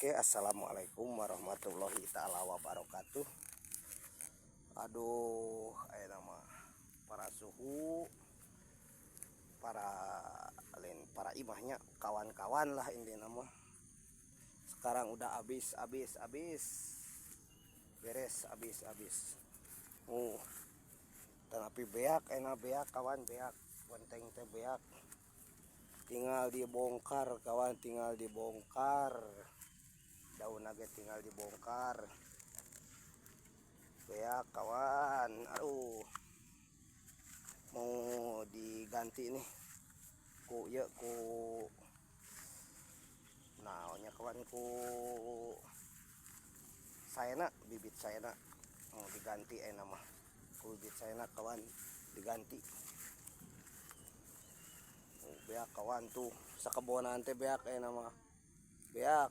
Oke, assalamualaikum warahmatullahi taala wabarakatuh. Aduh, ayo nama para suhu, para imahnya, kawan-kawan lah ini nama. Sekarang udah habis, beres, habis. Tapi beak, enak beak kawan, beak, benteng teh beak. Tinggal dibongkar kawan, daun nugget tinggal dibongkar beak kawan. Aduh, mau diganti nih ku naonnya kawan, ku sayana bibit sayana mau diganti nama ku bibit sayana kawan diganti. Beak kawan tuh sakebonan teh beak nama beak